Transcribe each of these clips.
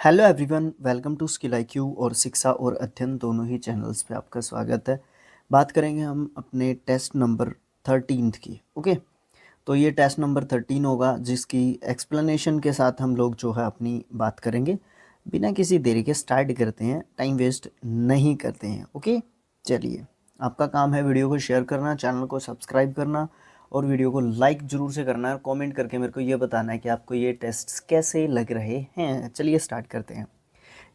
Hello everyone, welcome to skill IQ और शिक्षा और अध्ययन दोनों ही चैनल्स पे आपका स्वागत है। बात करेंगे हम अपने टेस्ट नंबर 13 की। ओके, तो ये टेस्ट नंबर 13 होगा जिसकी एक्सप्लेनेशन के साथ हम लोग जो है अपनी बात करेंगे। बिना किसी देरी के स्टार्ट करते हैं, टाइम वेस्ट नहीं करते हैं। ओके, चलिए, आपका काम है वीडियो को शेयर करना, चैनल को सब्सक्राइब करना और वीडियो को लाइक ज़रूर से करना है। कमेंट करके मेरे को ये बताना है कि आपको ये टेस्ट कैसे लग रहे हैं। चलिए स्टार्ट करते हैं।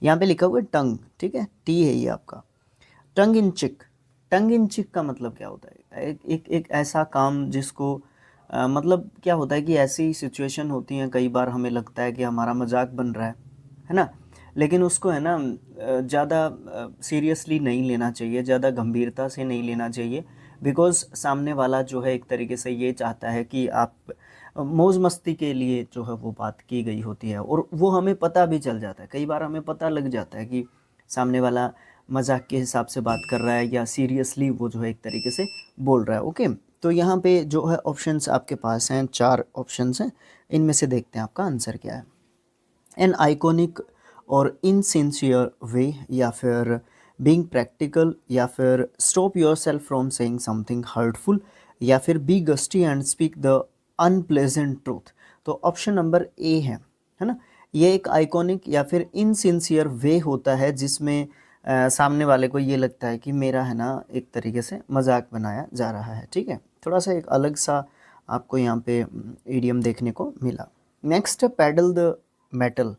यहाँ पे लिखा हुआ है टंग, ठीक है, टी है ये आपका। टंग इन चिक। टंग इन चिक का मतलब क्या होता है? एक ऐसा काम जिसको मतलब क्या होता है कि ऐसी सिचुएशन होती हैं, कई बार हमें लगता है कि हमारा मजाक बन रहा है ना, लेकिन उसको है ना ज़्यादा सीरियसली नहीं लेना चाहिए, ज़्यादा गंभीरता से नहीं लेना चाहिए। बिकॉज़ सामने वाला जो है एक तरीके से ये चाहता है कि आप मौज मस्ती के लिए जो है वो बात की गई होती है, और वो हमें पता भी चल जाता है। कई बार हमें पता लग जाता है कि सामने वाला मजाक के हिसाब से बात कर रहा है या सीरियसली वो जो है एक तरीके से बोल रहा है। ओके, तो यहाँ पे जो है ऑप्शंस आपके पास हैं, 4 ऑप्शंस हैं। इनमें से देखते हैं आपका आंसर क्या है। एन आइकॉनिक और इनसिंसियर वे, या फिर बीइंग प्रैक्टिकल, या फिर stop your self from saying something hurtful, या फिर बी गस्टी and speak the unpleasant truth. तो ऑप्शन नंबर ए है ना। ये एक आइकॉनिक या फिर इनसिंसियर वे होता है जिसमें सामने वाले को ये लगता है कि मेरा है ना एक तरीके से मजाक बनाया जा रहा है। ठीक है, थोड़ा सा एक अलग सा आपको यहाँ पे इडियम देखने को मिला। नेक्स्ट है pedal the metal.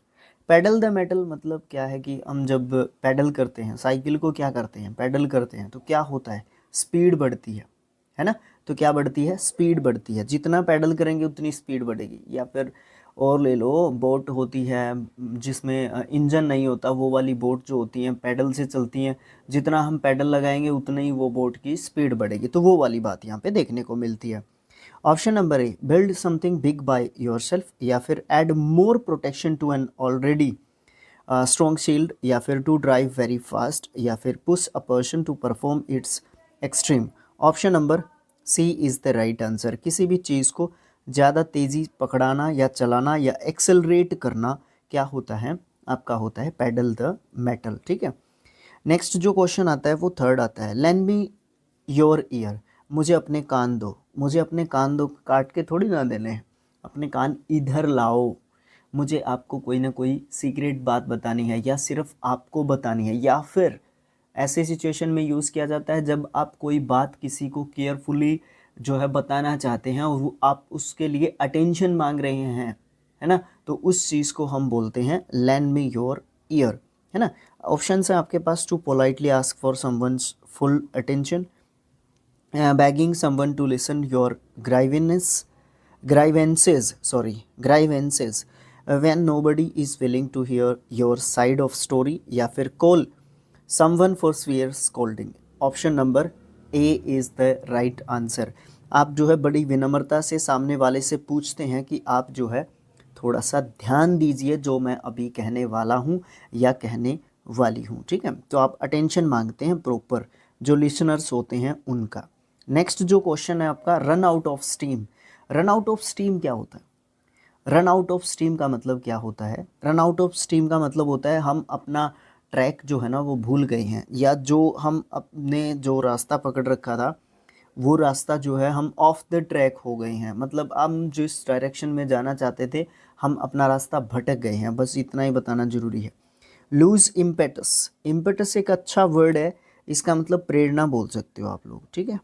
Pedal the metal मतलब क्या है कि हम जब पैडल करते हैं, साइकिल को क्या करते हैं, पैडल करते हैं, तो क्या होता है, स्पीड बढ़ती है ना। तो क्या बढ़ती है, स्पीड बढ़ती है। जितना पैडल करेंगे उतनी स्पीड बढ़ेगी। या फिर और ले लो, बोट होती है जिसमें इंजन नहीं होता, वो वाली बोट जो होती हैं पैडल से चलती हैं। जितना हम पैडल लगाएंगे उतना ही वो बोट की स्पीड बढ़ेगी। तो वो वाली बात यहाँ पे देखने को मिलती है। Option number A, build something big by yourself, या फिर add more protection to an already strong shield, या फिर टू ड्राइव वेरी फास्ट, या फिर push a person to perform its extreme. Option number C is the right answer. किसी भी चीज़ को ज़्यादा तेज़ी पकड़ाना या चलाना या एक्सेलरेट करना क्या होता है, आपका होता है पैडल द मेटल। ठीक है, नेक्स्ट जो क्वेश्चन आता है वो थर्ड आता है। Lend me your year. मुझे अपने कान दो। मुझे अपने कान दो, काट के थोड़ी ना देने हैं, अपने कान इधर लाओ। मुझे आपको कोई ना कोई सीक्रेट बात बतानी है, या सिर्फ आपको बतानी है, या फिर ऐसे सिचुएशन में यूज़ किया जाता है जब आप कोई बात किसी को केयरफुली जो है बताना चाहते हैं और वो आप उसके लिए अटेंशन मांग रहे हैं, है ना। तो उस चीज़ को हम बोलते हैं लैंड मी योर ईयर, है ना। ऑप्शन है आपके पास, to politely ask for someone's full attention, begging someone to listen your grievances when nobody is willing to hear your side of story, या फिर call someone for severe scolding। Option number A is the right answer. आप जो है बड़ी विनम्रता से सामने वाले से पूछते हैं कि आप जो है थोड़ा सा ध्यान दीजिए जो मैं अभी कहने वाला हूँ या कहने वाली हूँ। ठीक है, तो आप अटेंशन मांगते हैं प्रॉपर जो लिसनर्स होते हैं उनका। नेक्स्ट जो क्वेश्चन है आपका, run out of steam. Run out of steam क्या होता है? रन आउट ऑफ स्टीम का मतलब क्या होता है? रन आउट ऑफ स्टीम का मतलब होता है हम अपना ट्रैक जो है ना वो भूल गए हैं, या जो हम अपने जो रास्ता पकड़ रखा था वो रास्ता जो है हम ऑफ द ट्रैक हो गए हैं। मतलब हम जिस डायरेक्शन में जाना चाहते थे हम अपना रास्ता भटक गए हैं, बस इतना ही बताना ज़रूरी है। Loose impetus. इम्पेटस एक अच्छा वर्ड है, इसका मतलब प्रेरणा बोल सकते हो आप लोग। ठीक है,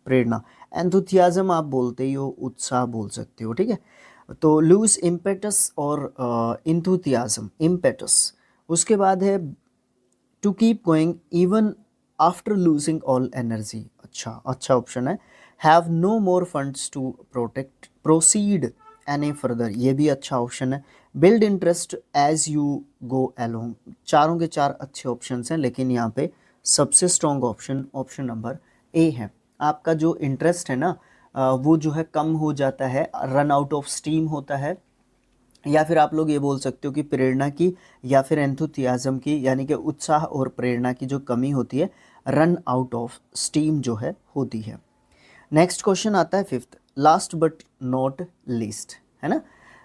प्रेरणा। एंथुथियाज्म आप बोलते ही हो, उत्साह बोल सकते हो। ठीक है, तो लूज इम्पेटस और इंथुथियाज्म, इम्पेटस। उसके बाद है to keep going even after losing all energy. अच्छा ऑप्शन है। Have no more funds to protect proceed any further, ये भी अच्छा ऑप्शन है। Build interest as you go along. चारों के चार अच्छे ऑप्शन हैं, लेकिन यहाँ पे सबसे strong option option number A है। आपका जो इंटरेस्ट है ना वो जो है कम हो जाता है, रन आउट ऑफ स्टीम होता है, या फिर आप लोग ये बोल सकते हो कि प्रेरणा की या फिर एंथुथियाज्म की, यानी कि उत्साह और प्रेरणा की जो कमी होती है, रन आउट ऑफ स्टीम जो है होती है। नेक्स्ट क्वेश्चन आता है fifth, last but not least, है ना।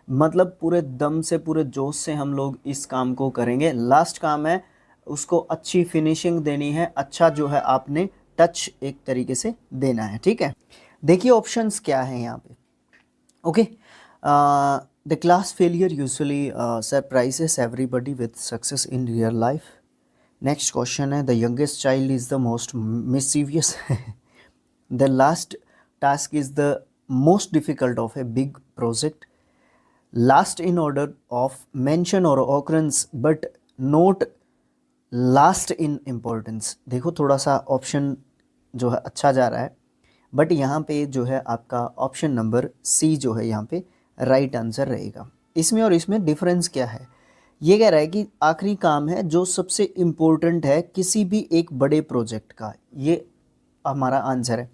मतलब पूरे दम से पूरे जोश से हम लोग इस काम को करेंगे। लास्ट काम है, उसको अच्छी फिनिशिंग देनी है, अच्छा जो है आपने टच एक तरीके से देना है, ठीक है। देखिए ऑप्शंस क्या है यहाँ पे। Okay, the class failure usually surprises everybody with success in real life. Next question है, the youngest child is the most mischievous. The last task is the most difficult of a big project. Last in order of mention or occurrence but not last in importance. देखो थोड़ा सा option जो है अच्छा जा रहा है, but यहाँ पे जो है आपका ऑप्शन नंबर सी जो है यहाँ पे राइट आंसर रहेगा। इसमें और इसमें डिफरेंस क्या है, ये कह रहा है कि आखिरी काम है जो सबसे इम्पोर्टेंट है किसी भी एक बड़े प्रोजेक्ट का, ये हमारा आंसर है।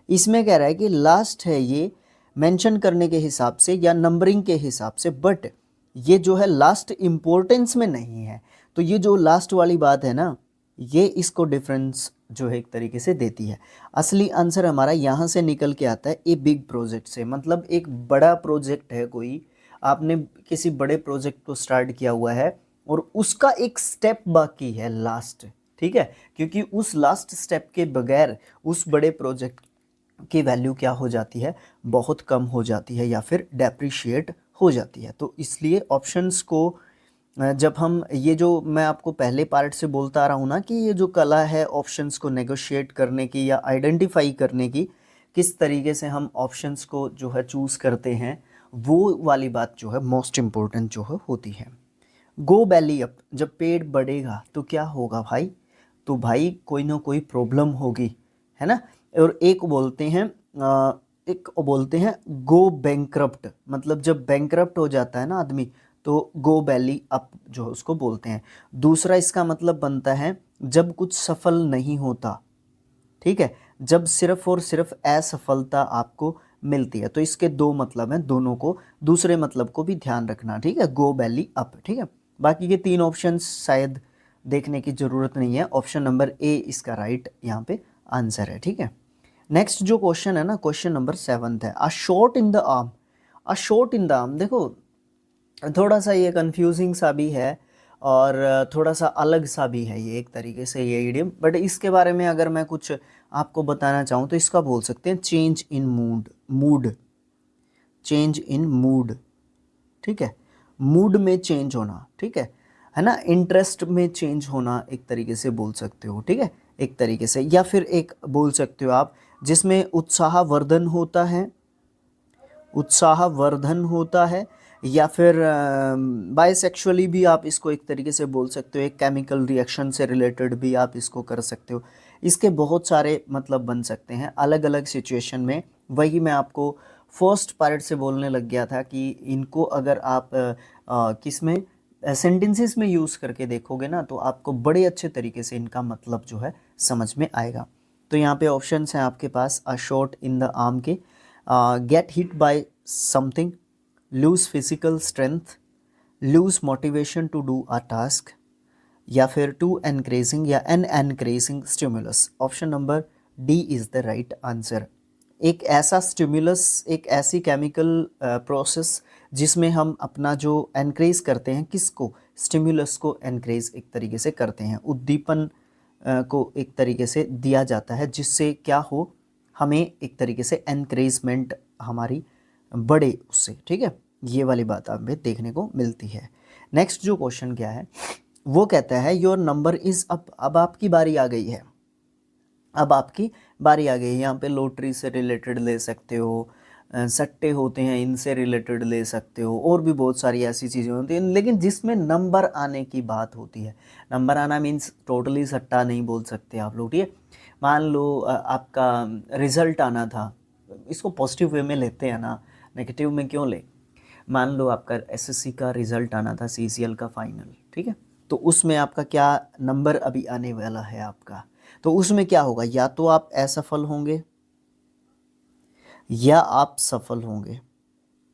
इसमें कह रहा है कि लास्ट है ये मेंशन करने के हिसाब से या नंबरिंग के हिसाब से, बट ये जो है लास्ट इम्पोर्टेंस में नहीं है। तो ये जो लास्ट वाली बात है ना, ये इसको डिफरेंस जो है एक तरीके से देती है। असली आंसर हमारा यहाँ से निकल के आता है ए बिग प्रोजेक्ट से, मतलब एक बड़ा प्रोजेक्ट है कोई, आपने किसी बड़े प्रोजेक्ट को स्टार्ट किया हुआ है और उसका एक स्टेप बाकी है लास्ट, ठीक है, क्योंकि उस लास्ट स्टेप के बगैर उस बड़े प्रोजेक्ट की वैल्यू क्या हो जाती है, बहुत कम हो जाती है या फिर डेप्रिशिएट हो जाती है। तो इसलिए ऑप्शंस को जब हम, ये जो मैं आपको पहले पार्ट से बोलता आ रहा हूँ ना कि ये जो कला है ऑप्शंस को नेगोशिएट करने की या आइडेंटिफाई करने की, किस तरीके से हम ऑप्शंस को जो है चूज़ करते हैं, वो वाली बात जो है मोस्ट इम्पोर्टेंट जो है होती है। गो बैली अप, जब पेट बढ़ेगा तो क्या होगा भाई, तो भाई कोई ना कोई प्रॉब्लम होगी, है ना। और एक बोलते हैं गो बैंकरप्ट, मतलब जब बैंकरप्ट हो जाता है ना आदमी, तो गो बैली अप जो है उसको बोलते हैं। दूसरा इसका मतलब बनता है जब कुछ सफल नहीं होता, ठीक है, जब सिर्फ और सिर्फ असफलता आपको मिलती है। तो इसके दो मतलब हैं, दोनों को दूसरे मतलब को भी ध्यान रखना, ठीक है, गो बैली अप, ठीक है। बाकी के तीन ऑप्शंस शायद देखने की ज़रूरत नहीं है, ऑप्शन नंबर ए इसका राइट यहाँ पे आंसर है, ठीक है। नेक्स्ट जो क्वेश्चन है ना, क्वेश्चन नंबर 7 है, अ shot in the arm. A shot in the arm, देखो थोड़ा सा ये कंफ्यूजिंग सा भी है और थोड़ा सा अलग सा भी है ये एक तरीके से ये इडियम, बट इसके बारे में अगर मैं कुछ आपको बताना चाहूँ तो इसका बोल सकते हैं change in mood, change in mood, ठीक है, मूड में चेंज होना, ठीक है ना, इंटरेस्ट में चेंज होना एक तरीके से बोल सकते हो, ठीक है, एक तरीके से। या फिर एक बोल सकते हो आप जिसमें उत्साहवर्धन होता है, उत्साहवर्धन होता है, या फिर बायसेक्सुअली भी आप इसको एक तरीके से बोल सकते हो, एक केमिकल रिएक्शन से रिलेटेड भी आप इसको कर सकते हो। इसके बहुत सारे मतलब बन सकते हैं अलग अलग सिचुएशन में। वही मैं आपको फर्स्ट पार्ट से बोलने लग गया था कि इनको अगर आप किस में सेंटेंसेस में यूज़ करके देखोगे ना, तो आपको बड़े अच्छे तरीके से इनका मतलब जो है समझ में आएगा। तो यहाँ पे ऑप्शंस हैं आपके पास, a shot in the arm के, get hit by something, lose physical strength, lose motivation to do a task, या फिर टू एनक्रेजिंग या an encouraging stimulus. Option number D is the right answer. एक ऐसा stimulus, एक ऐसी chemical process जिसमें हम अपना जो एनक्रेज करते हैं, किसको, स्टिमुलस को एनक्रेज एक तरीके से करते हैं, उद्दीपन को एक तरीके से दिया जाता है जिससे क्या हो, हमें एक तरीके से एनकरेजमेंट हमारी बढ़े उससे, ठीक है, ये वाली बात हमें देखने को मिलती है। नेक्स्ट जो क्वेश्चन क्या है वो कहता है योर नंबर इज़ अप, अब आपकी बारी आ गई है, अब आपकी बारी आ गई है। यहाँ पे लॉटरी से रिलेटेड ले सकते हो, सट्टे होते हैं इनसे रिलेटेड ले सकते हो, और भी बहुत सारी ऐसी चीज़ें होती हैं, लेकिन जिसमें नंबर आने की बात होती है। नंबर आना मीन्स टोटली सट्टा नहीं बोल सकते आप लोग, ठीक है। मान लो आपका रिज़ल्ट आना था, इसको पॉजिटिव वे में लेते हैं ना, नेगेटिव में क्यों ले। मान लो आपका एसएससी का रिज़ल्ट आना था, सीसीएल का फाइनल, ठीक है, तो उसमें आपका क्या नंबर अभी आने वाला है आपका, तो उसमें क्या होगा, या तो आप असफल होंगे या आप सफल होंगे,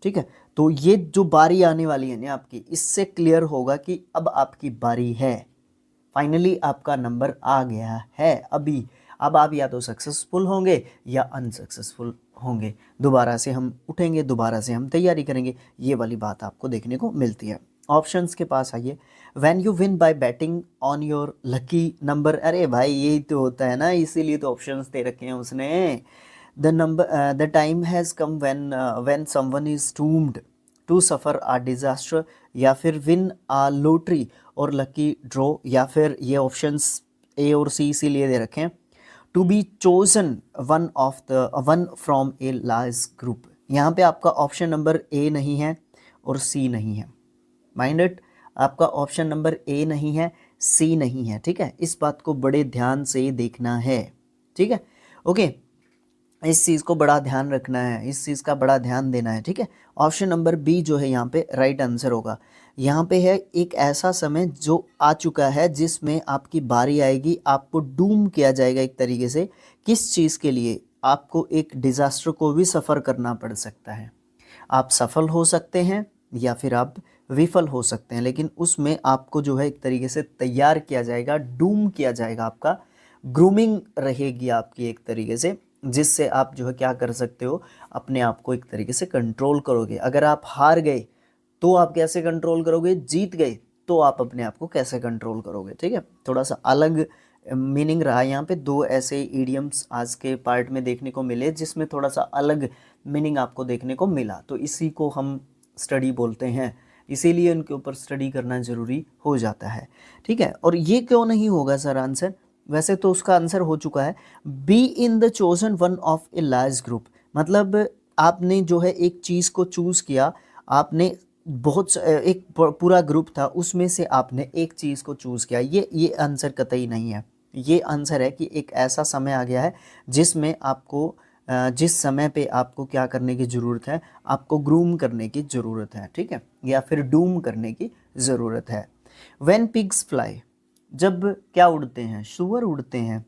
ठीक है। तो ये जो बारी आने वाली है ना आपकी, इससे क्लियर होगा कि अब आपकी बारी है, फाइनली आपका नंबर आ गया है अभी। अब आप या तो सक्सेसफुल होंगे या अनसक्सेसफुल होंगे, दोबारा से हम उठेंगे, दोबारा से हम तैयारी करेंगे, ये वाली बात आपको देखने को मिलती है। ऑप्शंस के पास आइए। When you win bye batting on your lucky number, अरे भाई यही तो होता है ना, इसीलिए तो ऑप्शंस दे रखे हैं उसने। The time has come when someone is doomed to suffer a disaster, या फिर विन आ लॉटरी और लकी ड्रॉ, या फिर ये ऑप्शंस ए और सी इसीलिए दे रखे हैं, to be chosen one from a large group. यहाँ पे आपका ऑप्शन नंबर ए नहीं है और सी नहीं है, माइंड इट, आपका ऑप्शन नंबर ए नहीं है, सी नहीं है, ठीक है, इस बात को बड़े ध्यान से देखना है, ठीक है, ओके, इस चीज़ को बड़ा ध्यान रखना है, इस चीज़ का बड़ा ध्यान देना है, ठीक है। ऑप्शन नंबर बी जो है यहाँ पे राइट आंसर होगा। यहाँ पे है एक ऐसा समय जो आ चुका है जिसमें आपकी बारी आएगी, आपको डूम किया जाएगा एक तरीके से, किस चीज़ के लिए, आपको एक डिज़ास्टर को भी सफ़र करना पड़ सकता है, आप सफल हो सकते हैं या फिर आप विफल हो सकते हैं, लेकिन उसमें आपको जो है एक तरीके से तैयार किया जाएगा, डूम किया जाएगा, आपका ग्रूमिंग रहेगी आपकी एक तरीके से, जिससे आप जो है क्या कर सकते हो, अपने आप को एक तरीके से कंट्रोल करोगे। अगर आप हार गए तो आप कैसे कंट्रोल करोगे, जीत गए तो आप अपने आप को कैसे कंट्रोल करोगे, ठीक है। थोड़ा सा अलग मीनिंग रहा यहाँ पे, दो ऐसे इडियम्स आज के पार्ट में देखने को मिले जिसमें थोड़ा सा अलग मीनिंग आपको देखने को मिला, तो इसी को हम स्टडी बोलते हैं, इसीलिए उनके ऊपर स्टडी करना ज़रूरी हो जाता है, ठीक है। और ये क्यों नहीं होगा सर आंसर, वैसे तो उसका आंसर हो चुका है, be in the chosen one of A large group, मतलब आपने जो है एक चीज़ को चूज़ किया, आपने एक पूरा ग्रुप था उसमें से आपने एक चीज़ को चूज़ किया, ये आंसर कतई नहीं है, ये आंसर है कि एक ऐसा समय आ गया है जिसमें आपको जिस समय पे आपको क्या करने की ज़रूरत है, आपको ग्रूम करने की ज़रूरत है, ठीक है, या फिर डूम करने की ज़रूरत है। व्हेन पिग्स फ्लाई, जब क्या उड़ते हैं, सूअर उड़ते हैं,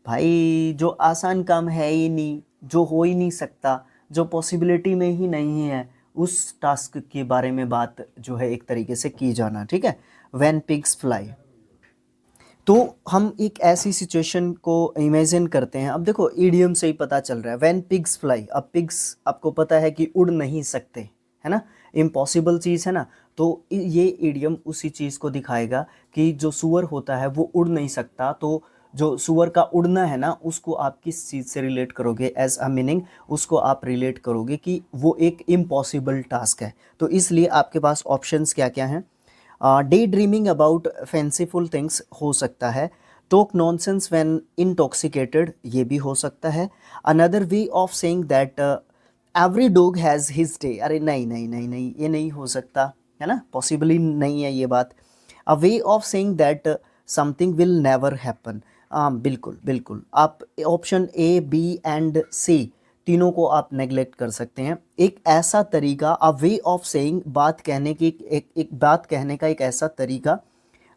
भाई जो आसान काम है ही नहीं, जो हो ही नहीं सकता, जो पॉसिबिलिटी में ही नहीं है, उस टास्क के बारे में बात जो है एक तरीके से की जाना, ठीक है। व्हेन पिग्स फ्लाई, तो हम एक ऐसी सिचुएशन को इमेजिन करते हैं, अब देखो ईडियम से ही पता चल रहा है, व्हेन पिग्स फ्लाई, अब पिग्स आपको पता है कि उड़ नहीं सकते, है ना, इम्पॉसिबल चीज़ है ना, तो ये ईडियम उसी चीज़ को दिखाएगा कि जो सूअर होता है वो उड़ नहीं सकता, तो जो सूअर का उड़ना है ना, उसको आप किस चीज़ से रिलेट करोगे, एज अ मीनिंग उसको आप रिलेट करोगे कि वो एक इम्पॉसिबल टास्क है। तो इसलिए आपके पास ऑप्शंस क्या क्या हैं, day dreaming about fanciful things हो सकता है, टॉक नॉनसेंस व्हेन इंटॉक्सिकेटेड ये भी हो सकता है, another way of saying that every dog has his day, अरे नहीं नहीं नहीं नहीं ये नहीं हो सकता, है ना, पॉसिबली नहीं है ये बात। A way of saying that something will never happen, बिल्कुल बिल्कुल, आप option A B and C तीनों को आप नेगलेक्ट कर सकते हैं। एक ऐसा तरीका, अ वे ऑफ सेइंग, बात कहने की एक बात कहने का एक ऐसा तरीका,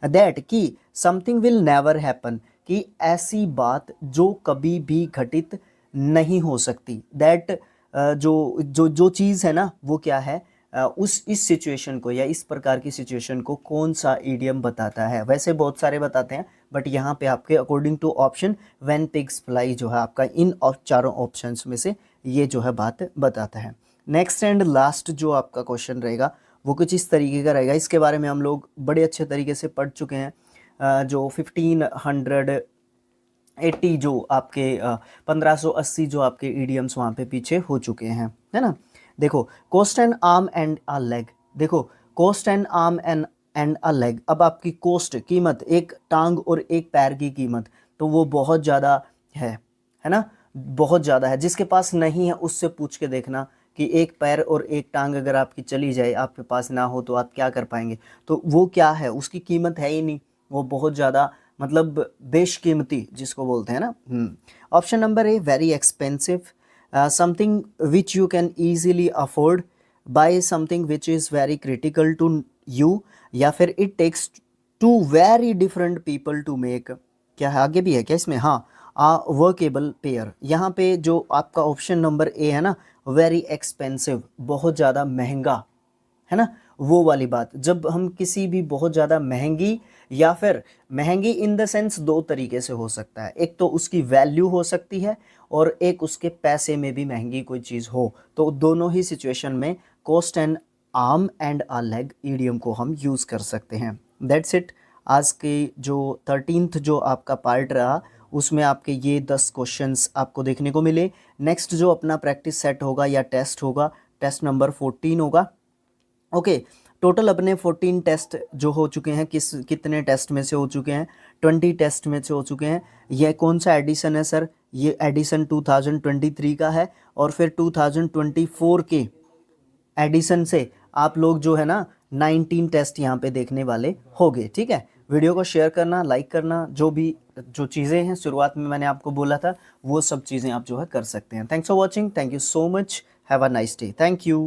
दैट कि समथिंग विल नेवर हैपन, कि ऐसी बात जो कभी भी घटित नहीं हो सकती, दैट जो जो जो चीज़ है ना वो क्या है, उस इस सिचुएशन को या इस प्रकार की सिचुएशन को कौन सा ईडियम बताता है, वैसे बहुत सारे बताते हैं बट यहाँ पे आपके according to option when pigs fly जो है आपका इन और चारों ऑप्शंस में से ये जो है बात बताता है। नेक्स्ट एंड लास्ट जो आपका क्वेश्चन रहेगा वो कुछ इस तरीके का रहेगा, इसके बारे में हम लोग बड़े अच्छे तरीके से पढ़ चुके हैं, जो 1580 जो आपके 1580 जो आपके ईडियम्स वहाँ पे पीछे हो चुके हैं, है ना। देखो cost and arm and a leg, देखो cost and arm and a leg, अब आपकी कोस्ट कीमत, एक टांग और एक पैर की कीमत, तो वो बहुत ज़्यादा है ना, बहुत ज़्यादा है, जिसके पास नहीं है उससे पूछ के देखना कि एक पैर और एक टांग अगर आपकी चली जाए, आपके पास ना हो तो आप क्या कर पाएंगे, तो वो क्या है, उसकी कीमत है ही नहीं, वो बहुत ज़्यादा मतलब बेशकीमती जिसको बोलते हैं ना। Option number A very expensive, something which you can easily afford, buy something which is very critical to you, या फिर it takes two very different people to make, क्या है आगे भी है क्या इसमें, हाँ, वर्केबल पेयर, यहाँ पे जो आपका ऑप्शन नंबर ए है ना, वेरी एक्सपेंसिव, बहुत ज़्यादा महंगा, है ना, वो वाली बात, जब हम किसी भी बहुत ज़्यादा महंगी, या फिर महंगी इन द सेंस दो तरीके से हो सकता है, एक तो उसकी वैल्यू हो सकती है और एक उसके पैसे में भी महंगी कोई चीज़ हो, तो दोनों ही सिचुएशन में cost N arm and a leg idiom को हम यूज़ कर सकते हैं। That's it. आज के जो 13th जो आपका पार्ट रहा उसमें आपके ये 10 क्वेश्चंस आपको देखने को मिले। नेक्स्ट जो अपना प्रैक्टिस सेट होगा या टेस्ट होगा, टेस्ट नंबर 14 होगा। ओके, टोटल अपने 14 टेस्ट जो हो चुके हैं, कितने टेस्ट में से हो चुके हैं, 20 टेस्ट में से हो चुके हैं। यह कौन सा एडिशन है सर? ये एडिशन 2023 का है, और फिर 2024 के एडिशन से आप लोग जो है ना 19 टेस्ट यहाँ पे देखने वाले होगे। ठीक है, वीडियो को शेयर करना, लाइक करना, जो चीज़ें हैं शुरुआत में मैंने आपको बोला था वो सब चीज़ें आप जो है कर सकते हैं। Thanks for watching, thank you so much, have a nice day, thank you.